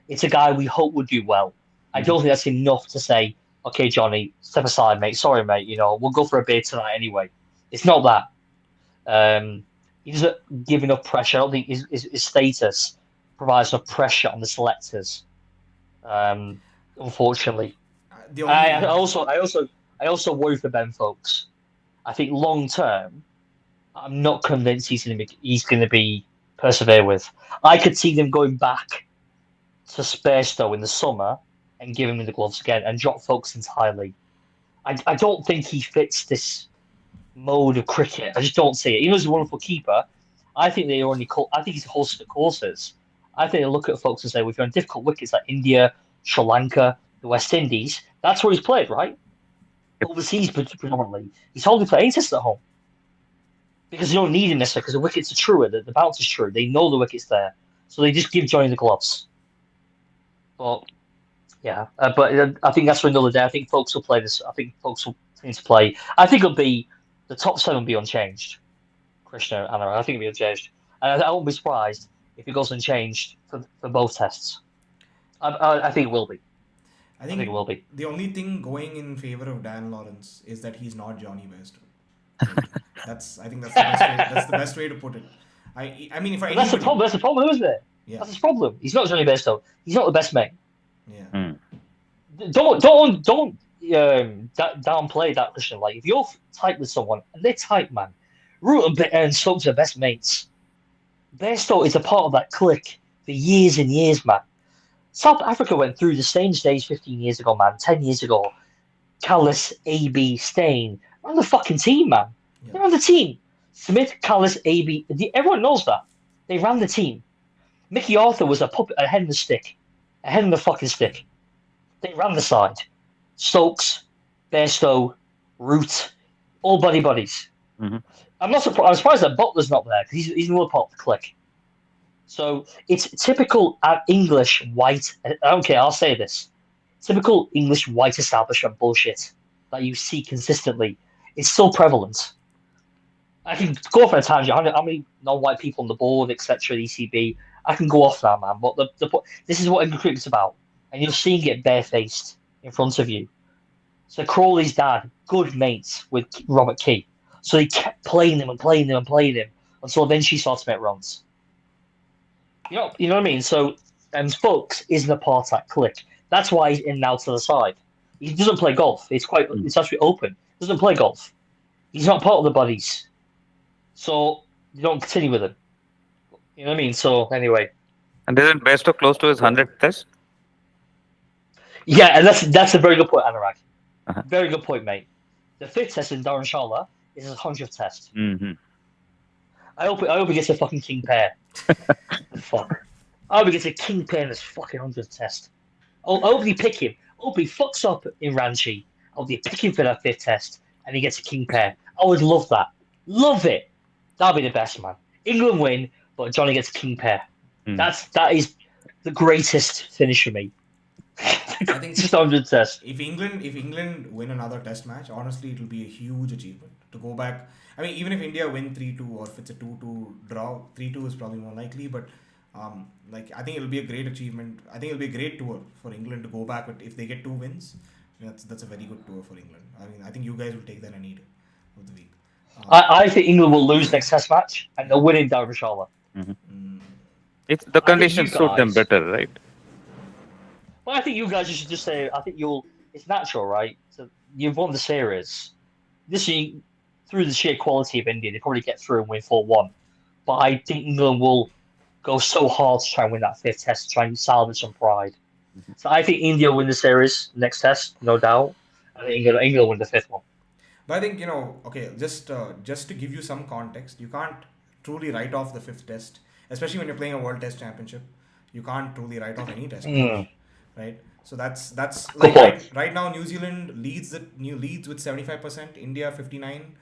It's a guy we hope would do well. I don't think that's enough to say, okay, Johnny, step aside, mate. Sorry, mate. We'll go for a beer tonight anyway. It's not that. He doesn't give enough pressure. I don't think his status provides enough pressure on the selectors. Unfortunately, I also worry for Ben Folks. I think long term, I'm not convinced he's going to be persevere with. I could see them going back to Bairstow in the summer and give him the gloves again and drop Folks entirely. I don't think he fits this mode of cricket. I just don't see it. Even though he's a wonderful keeper, I think I think he's hosted courses. I think they look at folks and say, well, if you're on difficult wickets like India, Sri Lanka, the West Indies, that's where he's played, right? Overseas, predominantly. He's hardly played any tests at home. Because you don't need him necessarily, because the wickets are truer, the bounce is true. They know the wicket's there. So they just give Johnny the gloves. But, yeah. But I think that's for another day. I think folks will play this. I think folks will need to play. I think it'll be, the top 7 will be unchanged. Krishna, Anurag, I think it'll be unchanged. And I won't be surprised if it goes unchanged for both tests. I think it will be. I think it will be. The only thing going in favor of Dan Lawrence is that he's not Johnny Bairstow. I think that's the best way. That's the best way to put it. I mean, if I that's the problem. That's the problem, isn't it? Yeah. That's the problem. He's not Johnny Bairstow. He's not the best mate. Yeah. Don't downplay that, Christian. Like, if you're tight with someone and they're tight, man, Root and Stokes are best mates. Bairstow is a part of that clique for years and years, man. South Africa went through the same stage 15 years ago, man. 10 years ago. Callis, AB, Stain. They're on the fucking team, man. Yeah. They're on the team. Smith, Callis, AB. Everyone knows that. They ran the team. Mickey Arthur was a puppet, a head in the stick. A head in the fucking stick. They ran the side. Stokes, Bairstow, Root, all buddies. Mm-hmm. I'm surprised that Butler's not there because he's another part of the clique. So it's typical English white. I don't care. I'll say this: typical English white establishment bullshit that you see consistently. It's so prevalent. I can go off on a tangent. How many non-white people on the board, etc. The ECB. I can go off now, man. But this is what England cricket's about, and you're seeing it barefaced in front of you. So Crawley's dad, good mates with Robert Key. So he kept playing him until eventually started to make runs. You know what I mean? So, and Folks isn't a part of that clique. That's why he's in now to the side. He doesn't play golf. It's actually open. He doesn't play golf. He's not part of the buddies. So you don't continue with him. You know what I mean? So anyway. And isn't Bairstow close to his 100th test? Yeah, and that's a very good point, Anurag. Uh-huh. Very good point, mate. The 5th test in Dharamshala is his 100th test. Mm-hmm. I hope he gets a fucking king pair. Fuck. I hope he gets a king pair in his fucking 100th test. I hope they pick him. I hope he fucks up in Ranchi. I hope they pick him for that 5th test and he gets a king pair. I would love that. Love it. That'd be the best, man. England win, but Johnny gets a king pair. That is the greatest finish for me. I think just 100 test. If England win another test match, honestly, it'll be a huge achievement to go back. I mean, even if India win 3-2 or if it's a 2-2 draw, 3-2 is probably more likely. But Like I think it'll be a great achievement. I think it'll be a great tour for England to go back. But if they get 2 wins, that's a very good tour for England. I mean, I think you guys will take that any day of the week. I think England will lose next Test match and they'll win in Dharamshala. Mhm. Mm, It's the I think you conditions suit them guys. better, right? Well, I think you guys should just say. I think you'll. It's natural, right? So you've won the series. This year, through the sheer quality of India, they probably get through and win 4-1. But I think England will go so hard to try and win that fifth test, to try and salvage some pride. Mhm. So I think India will win the series next test, no doubt. I think England will win the fifth one. but I think okay, just to give you some context, you can't truly write off the fifth test, especially when you're playing a World Test Championship. You can't truly write off any test Mm, match, right? So that's good like point. right now New Zealand leads with 75%, India 59,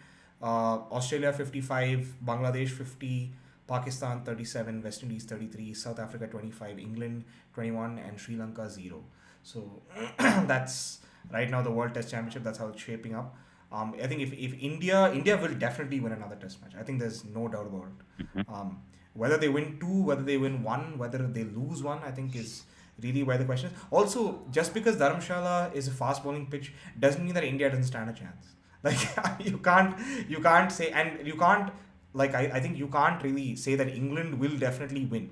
Australia 55, Bangladesh 50, Pakistan 37, West Indies 33, South Africa 25, England 21, and Sri Lanka 0. So that's right now the World Test Championship. That's how it's shaping up. I think if India will definitely win another Test match. I think there's no doubt about it. Mhm. Whether they win two, whether they win one, whether they lose one, I think is really where the question is. Also, just because Dharamshala is a fast bowling pitch doesn't mean that India doesn't stand a chance. Like you can't say, and you can't, like I think you can't really say that England will definitely win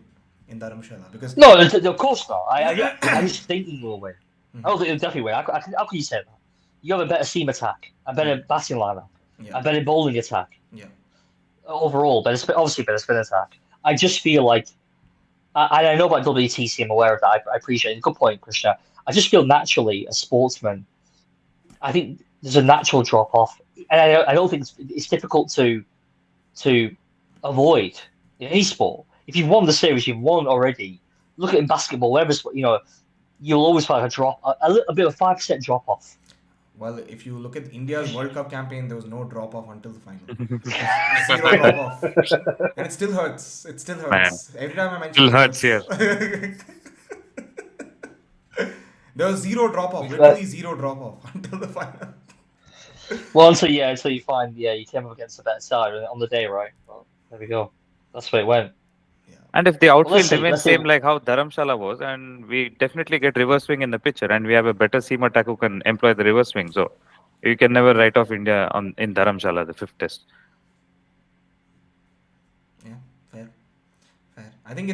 in Dharamshala because No, of course not. I just think England will win. I Mhm. don't think they'll definitely win. How can you say that? You have a better seam attack, a yeah, better batting lineup, yeah, a better bowling attack. yeah, Overall, but it's obviously better spin attack. I just feel like I know about WTC. I'm aware of that. I appreciate it. Good point, Krishna. I just feel naturally, a sportsman, I think there's a natural drop off, and I don't think it's difficult to avoid in any sport. If you've won the series, you've won already. Look at in basketball, wherever you'll always find a drop, a bit of 5% drop off. well, if you look at India's World Cup campaign, there was no drop off until the final. There was zero drop off. And it still hurts. It still Man, hurts. Every time I mention still it hurts hurts. here. There was zero drop off, We've, uh, literally zero drop off until the final. well, until you find you came up against a better side on the day, right? Well, there we go. That's where it went. Yeah. And if the Well, let's outfield see. remains Let's see. same like how Dharamshala was, and we definitely get reverse swing in the pitcher, and we have a better seam attack who can employ the reverse swing. So you can never write off India on in Dharamshala, the fifth test. Yeah, fair. Fair. I think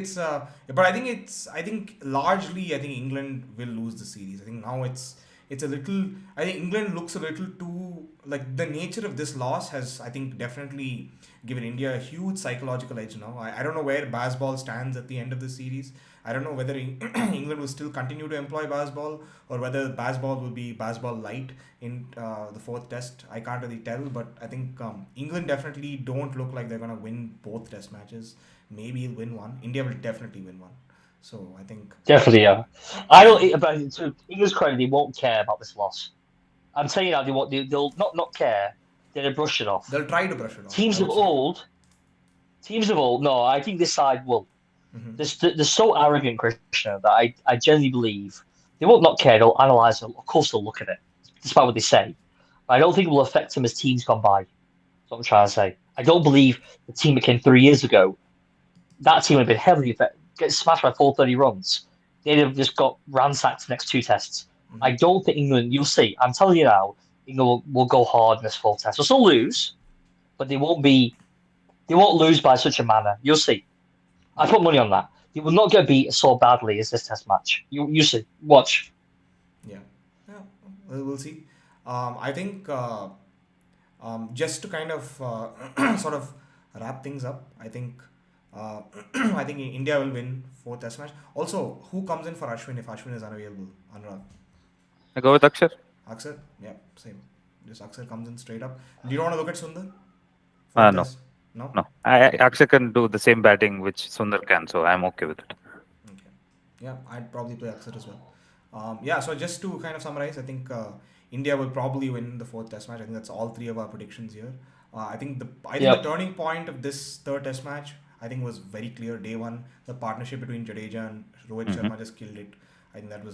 but I think largely, I think England will lose the series. I think now it's a little. I think England looks a little too, like, the nature of this loss has, I think, definitely given India a huge psychological edge now. I don't know where baseball stands at the end of the series. I don't know whether England will still continue to employ baseball or whether baseball will be baseball light in the fourth test. I can't really tell, but I think England definitely don't look like they're gonna win both test matches. Maybe he'll win one. India will definitely win one. So I think Definitely, yeah. I don't. But to England's credit, they won't care about this loss. I'm telling you now, they won't. They'll not care. They'll brush it off. they'll try to brush it off, I Teams of would say. old, teams of old. No, I think this side will. Hmm. They're so arrogant, Krishna, that I genuinely believe they won't not care. They'll analyze it. Of course, they'll look at it, despite what they say. But I don't think it will affect them as teams gone by. That's what I'm trying to say. I don't believe the team that came 3 years ago, that team would have been heavily affected, get smashed by 430 runs. They'd have just got ransacked the next two tests. Hmm. I don't think England, you'll see, I'm telling you now, England will go hard in this fourth test. They'll still lose, but they won't lose by such a manner. You'll see. I put money on that. They will not get beat so badly as this test match. You see. Watch. Yeah. Yeah. We'll see. I think just to kind of sort of wrap things up, I think I think India will win fourth test match. Also, who comes in for Ashwin if Ashwin is unavailable? Anurag. I go with Akshar. Aksar? Yeah, same. Just Aksar comes in straight up. Do you want to look at Sundar for the No, test? No? no. Akshay can do the same batting which Sundar can, so I'm okay with it. Okay. Yeah, I'd probably play Aksar as well. Yeah, so just to kind of summarize, I think India will probably win the fourth test match. I think that's all three of our predictions here. I think the Yep. turning point of this third test match, I think, was very clear. Day one, the partnership between Jadeja and Rohit Hmm. Sharma just killed it. I think that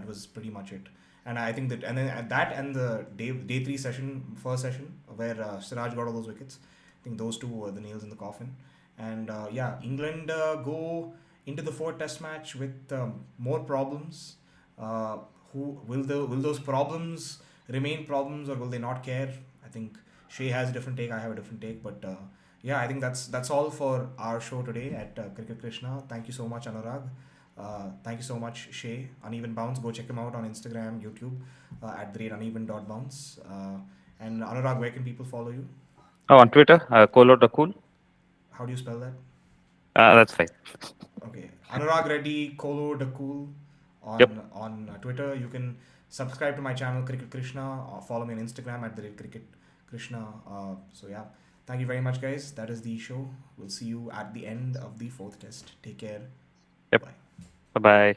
was pretty much it. And I think that, and then at that and the day three first session where Siraj got all those wickets, I think those two were the nails in the coffin. And yeah, England go into the fourth test match with more problems. Uh, will those problems remain problems, or will they not care? I think Shay has a different take. I have a different take, but yeah, I think that's all for our show today at Cricket Krishna. Thank you so much, Anurag. Thank you so much, Shay. Uneven Bounce. Go check him out on Instagram, YouTube, at the rate uneven.bounce. And Anurag, where can people follow you? Oh, on Twitter, Kolo the Cool. How do you spell that? That's fine. Okay, Anurag Reddy Kolo the Cool Yep. on Twitter. You can subscribe to my channel Cricket Krishna, or follow me on Instagram at the rate Cricket Krishna. So yeah, thank you very much, guys. That is the show. We'll see you at the end of the fourth test. Take care. Yep. Bye. Bye bye.